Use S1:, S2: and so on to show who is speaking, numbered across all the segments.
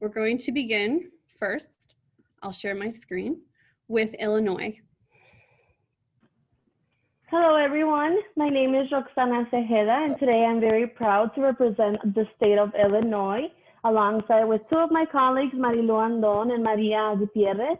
S1: We're going to begin first, I'll share my screen, with Illinois.
S2: Hello everyone, my name is Roxana Cejeda and today I'm very proud to represent the state of Illinois alongside with two of my colleagues, Marilu Andon and Maria Gutierrez.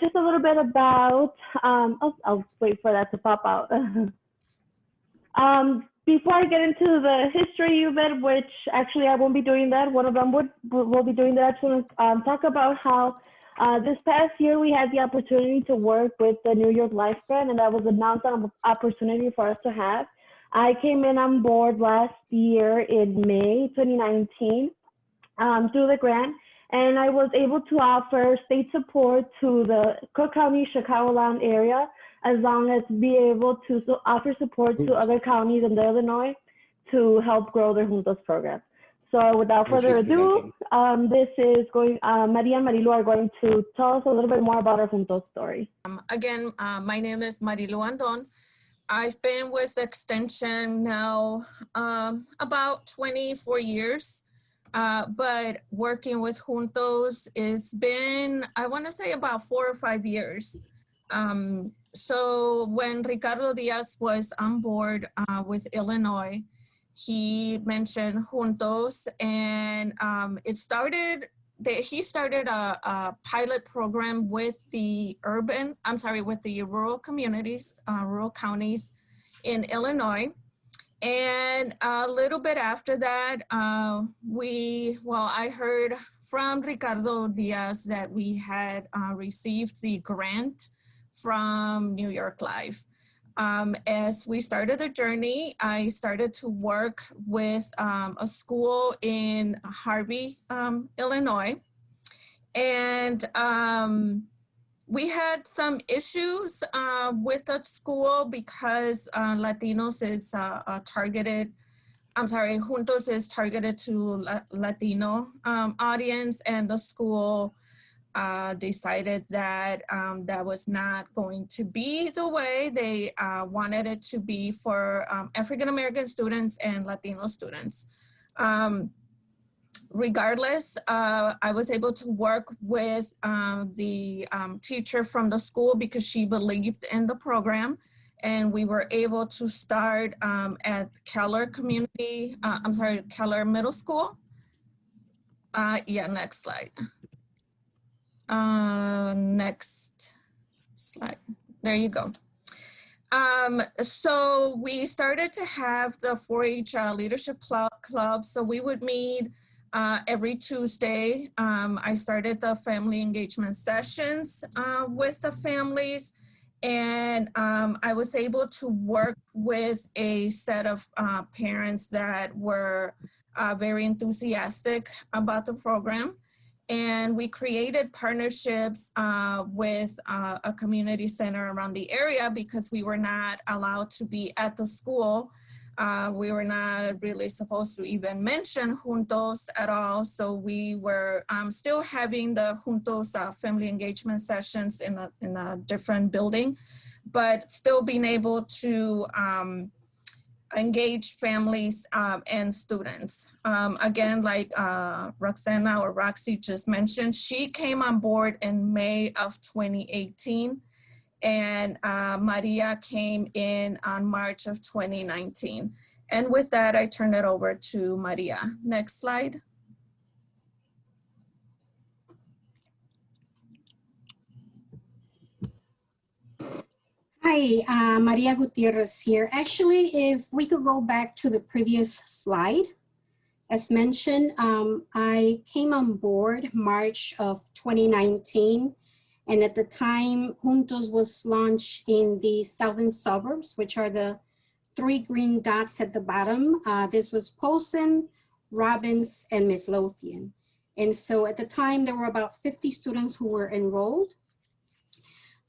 S2: Just a little bit about, I'll wait for that to pop out. Before I get into the history of it, which actually I won't be doing that, one of them will be doing that. I just want to talk about how this past year we had the opportunity to work with the New York Life Grant, and that was announced an opportunity for us to have. I came in on board last year in May 2019 through the grant, and I was able to offer state support to the Cook County, Chicagoland area, as long as be able to offer support to other counties in Illinois to help grow their Juntos program. So without further ado, this is going, Maria and Marilu are going to tell us a little bit more about our Juntos story.
S3: Again, my name is Marilu Andon. I've been with Extension now about 24 years, but working with Juntos has been, I want to say about 4 or 5 years. So when Ricardo Diaz was on board with Illinois, he mentioned Juntos, and he started a pilot program with the rural communities, rural counties in Illinois. And a little bit after that, I heard from Ricardo Diaz that we had received the grant from New York Life. As we started the journey, I started to work with a school in Harvey, Illinois. And we had some issues with that school because Juntos is targeted to Latino audience, and the school decided that that was not going to be the way they wanted it to be for African-American students and Latino students. Regardless, I was able to work with the teacher from the school because she believed in the program, and we were able to start at Keller Middle School. Next slide. Next slide. There you go. So we started to have the 4-H leadership club. So we would meet every Tuesday. I started the family engagement sessions with the families, and I was able to work with a set of parents that were very enthusiastic about the program. And we created partnerships with a community center around the area because we were not allowed to be at the school. We were not really supposed to even mention Juntos at all. So we were still having the Juntos family engagement sessions in a different building, but still being able to engage families and students. Again, like Roxana or Roxy just mentioned, she came on board in May of 2018, and Maria came in on March of 2019. And with that, I turn it over to Maria. Next slide.
S4: Hi, Maria Gutierrez here. Actually, if we could go back to the previous slide. As mentioned, I came on board March of 2019. And at the time, Juntos was launched in the southern suburbs, which are the 3 green dots at the bottom. This was Polson, Robbins, and Midlothian. And so at the time, there were about 50 students who were enrolled.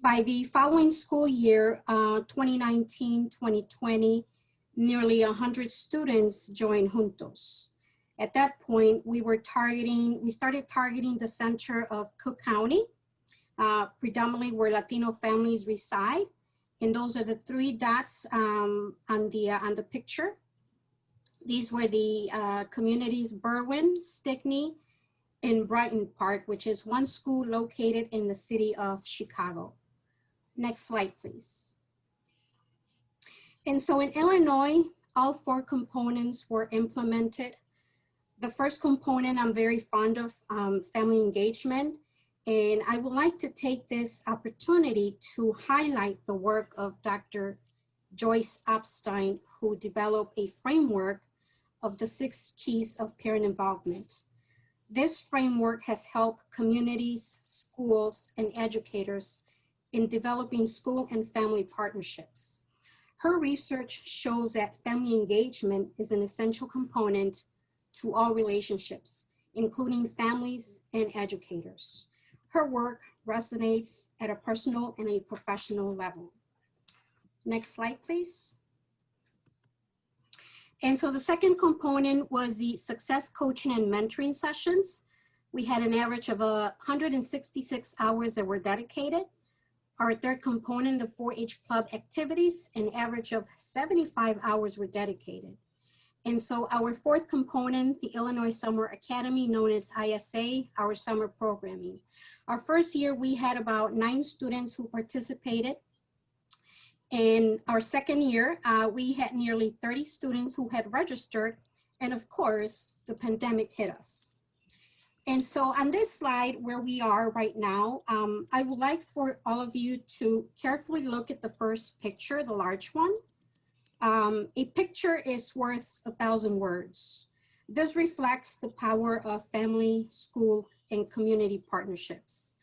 S4: By the following school year, 2019-2020, nearly 100 students joined Juntos. At that point, we started targeting the center of Cook County, predominantly where Latino families reside. And those are the 3 dots on the picture. These were the communities Berwyn, Stickney, in Brighton Park, which is one school located in the city of Chicago. Next slide, please. And so in Illinois, all 4 components were implemented. The first component I'm very fond of, family engagement. And I would like to take this opportunity to highlight the work of Dr. Joyce Epstein, who developed a framework of the 6 keys of parent involvement. This framework has helped communities, schools, and educators in developing school and family partnerships. Her research shows that family engagement is an essential component to all relationships, including families and educators. Her work resonates at a personal and a professional level. Next slide, please. And so the second component was the success coaching and mentoring sessions. We had an average of 166 hours that were dedicated. Our third component, the 4-H club activities, an average of 75 hours were dedicated. And so our fourth component, the Illinois Summer Academy, known as ISA, our summer programming. Our first year, we had about 9 students who participated. In our second year, we had nearly 30 students who had registered. And of course, the pandemic hit us. And so on this slide where we are right now, I would like for all of you to carefully look at the first picture, the large one. A picture is worth 1,000 words. This reflects the power of family, school, and community partnerships.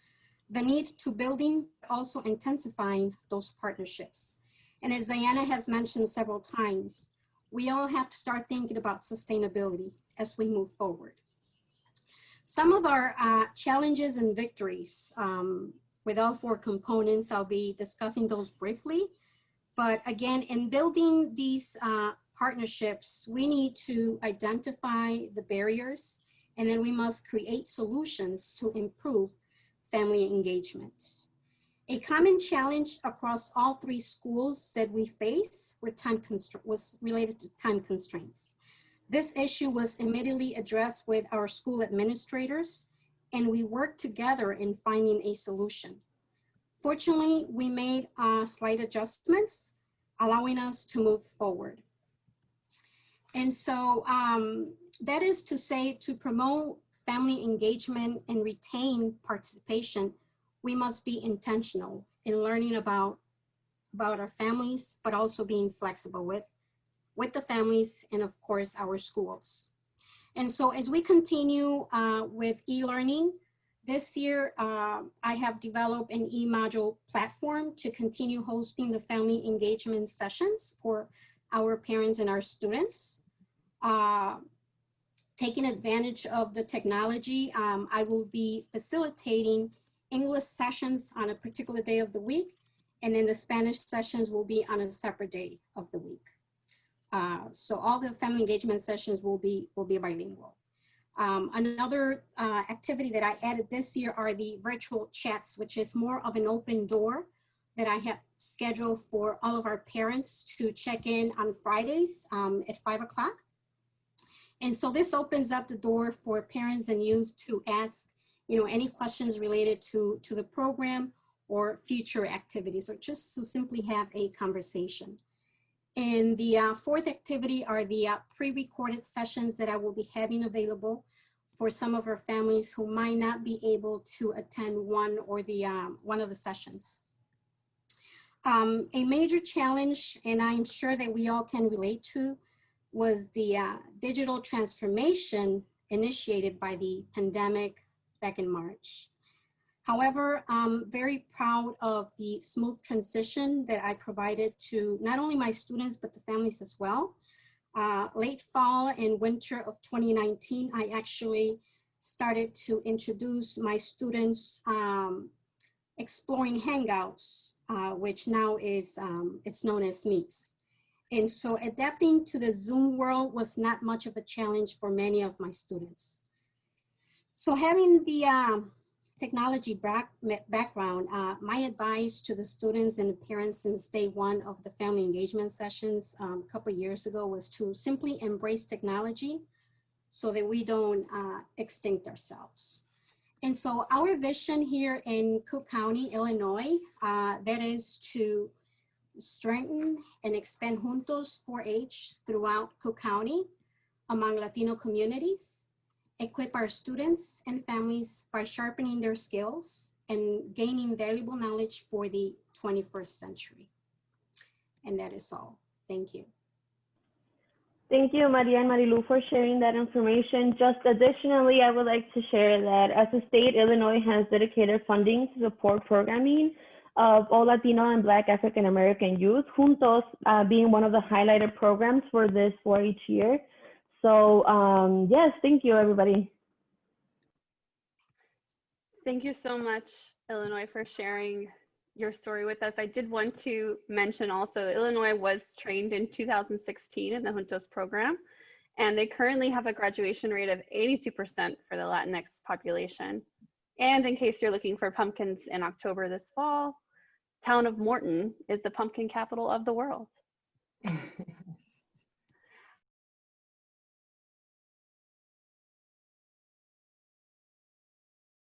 S4: The need to building, also intensifying those partnerships. And as Diana has mentioned several times, we all have to start thinking about sustainability as we move forward. Some of our challenges and victories with all 4 components, I'll be discussing those briefly. But again, in building these partnerships, we need to identify the barriers, and then we must create solutions to improve family engagement. A common challenge across all 3 schools that we face was related to time constraints. This issue was immediately addressed with our school administrators, and we worked together in finding a solution. Fortunately, we made slight adjustments, allowing us to move forward. And so that is to say, to promote family engagement and retain participation, we must be intentional in learning about our families, but also being flexible with the families and of course our schools. And so as we continue with e-learning, this year I have developed an e-module platform to continue hosting the family engagement sessions for our parents and our students. Taking advantage of the technology, I will be facilitating English sessions on a particular day of the week, and then the Spanish sessions will be on a separate day of the week. So all the family engagement sessions will be bilingual. Another activity that I added this year are the virtual chats, which is more of an open door that I have scheduled for all of our parents to check in on Fridays at 5 o'clock. And so this opens up the door for parents and youth to ask, any questions related to the program or future activities, or just to simply have a conversation. And the fourth activity are the pre-recorded sessions that I will be having available for some of our families who might not be able to attend one of the sessions. A major challenge, and I'm sure that we all can relate to, was the digital transformation initiated by the pandemic back in March. However, I'm very proud of the smooth transition that I provided to not only my students, but the families as well. Late fall and winter of 2019, I actually started to introduce my students exploring Hangouts, which now is it's known as Meets. And so adapting to the Zoom world was not much of a challenge for many of my students. So having the technology background, my advice to the students and the parents since day one of the family engagement sessions a couple of years ago was to simply embrace technology so that we don't extinct ourselves. And so our vision here in Cook County, Illinois, that is to strengthen and expand Juntos 4-H throughout Cook County among Latino communities, equip our students and families by sharpening their skills and gaining valuable knowledge for the 21st century. And that is all. Thank you.
S2: Thank you, Maria and Marilu, for sharing that information. Just additionally, I would like to share that as a state, Illinois has dedicated funding to support programming of all Latino and Black African American youth, Juntos being one of the highlighted programs for this 4-H year. So yes, thank you, everybody.
S1: Thank you so much, Illinois, for sharing your story with us. I did want to mention also that Illinois was trained in 2016 in the Juntos program, and they currently have a graduation rate of 82% for the Latinx population. And in case you're looking for pumpkins in October this fall, town of Morton is the pumpkin capital of the world.